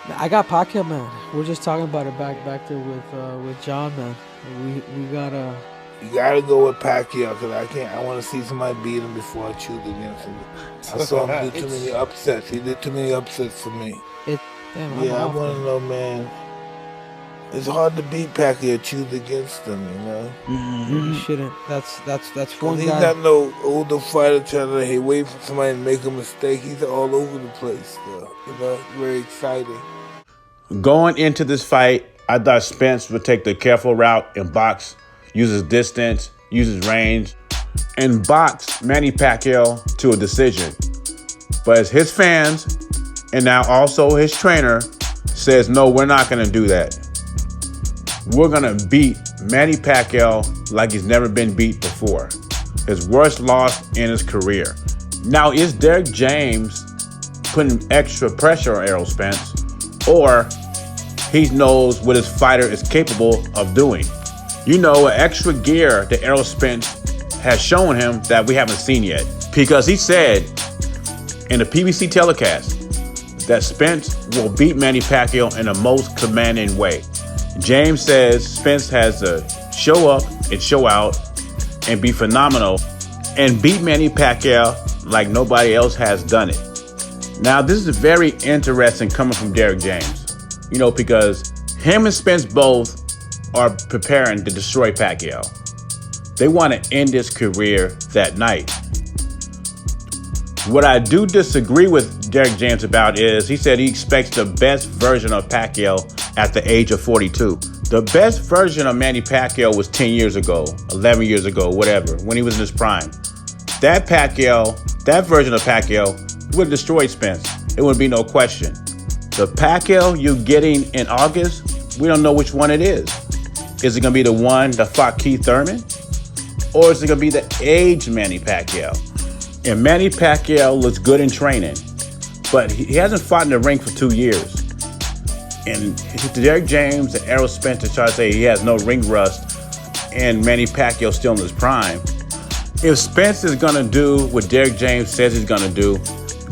I got Pacquiao, man. We're just talking about it back there with John, man. We gotta. You gotta go with Pacquiao because I can't. I want to see somebody beat him before I choose against him. I saw him do too many upsets. He did too many upsets for me. It. Damn, I'm Yeah, I off, want to man. know, man. It's hard to beat Pacquiao. Choose against him, you know. You shouldn't. That's one He's guy. not no older fighter trying to wait for somebody to make a mistake. He's all over the place, though. You know, very exciting. Going into this fight, I thought Spence would take the careful route and box, uses distance, uses range, and box Manny Pacquiao to a decision. But as his fans, and now also his trainer, says, no, we're not going to do that. We're going to beat Manny Pacquiao like he's never been beat before. His worst loss in his career. Now, is Derek James putting extra pressure on Errol Spence, or he knows what his fighter is capable of doing? You know, an extra gear that Errol Spence has shown him that we haven't seen yet. Because he said in the PBC telecast that Spence will beat Manny Pacquiao in the most commanding way. James says Spence has to show up and show out and be phenomenal and beat Manny Pacquiao like nobody else has done it. Now, this is very interesting coming from Derek James, you know, because him and Spence both are preparing to destroy Pacquiao. They want to end his career that night. What I do disagree with Derek James about is he said he expects the best version of Pacquiao at the age of 42. The best version of Manny Pacquiao was 10 years ago, 11 years ago, whatever, when he was in his prime. That version of Pacquiao would destroy Spence. It would be no question. The Pacquiao you're getting in August, we don't know which one it is. Is it going to be the one that fought Keith Thurman? Or is it going to be the aged Manny Pacquiao? And Manny Pacquiao looks good in training, but he hasn't fought in the ring for 2 years. And Derek James and Errol Spence try to say he has no ring rust and Manny Pacquiao still in his prime. If Spence is going to do what Derek James says he's going to do,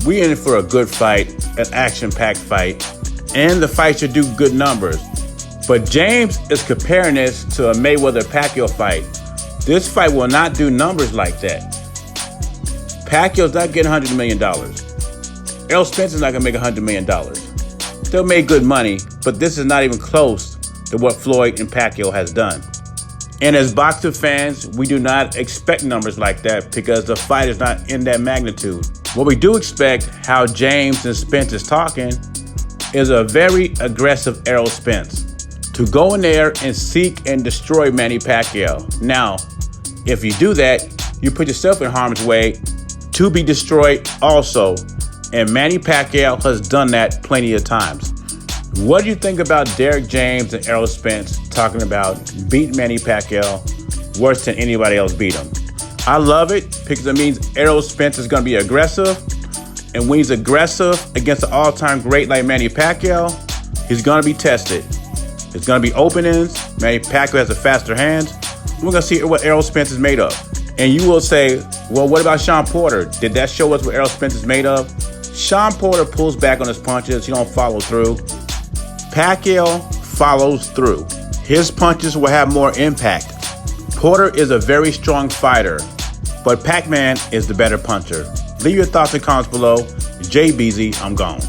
we're in for a good fight, an action-packed fight, and the fight should do good numbers. But James is comparing this to a Mayweather-Pacquiao fight. This fight will not do numbers like that. Pacquiao's not getting $100 million. Errol Spence is not going to make $100 million. They'll make good money, but this is not even close to what Floyd and Pacquiao has done. And as boxer fans, we do not expect numbers like that because the fight is not in that magnitude. What we do expect, how James and Spence is talking, is a very aggressive Errol Spence to go in there and seek and destroy Manny Pacquiao. Now, if you do that, you put yourself in harm's way to be destroyed also. And Manny Pacquiao has done that plenty of times. What do you think about Derek James and Errol Spence talking about beat Manny Pacquiao worse than anybody else beat him? I love it because it means Errol Spence is going to be aggressive. And when he's aggressive against an all-time great like Manny Pacquiao, he's going to be tested. It's going to be openings. Manny Pacquiao has a faster hand. We're going to see what Errol Spence is made of. And you will say, well, what about Sean Porter? Did that show us what Errol Spence is made of? Sean Porter pulls back on his punches. He don't follow through. Pacquiao follows through. His punches will have more impact. Porter is a very strong fighter, but Pac-Man is the better puncher. Leave your thoughts and comments below. Jay Beezy, I'm gone.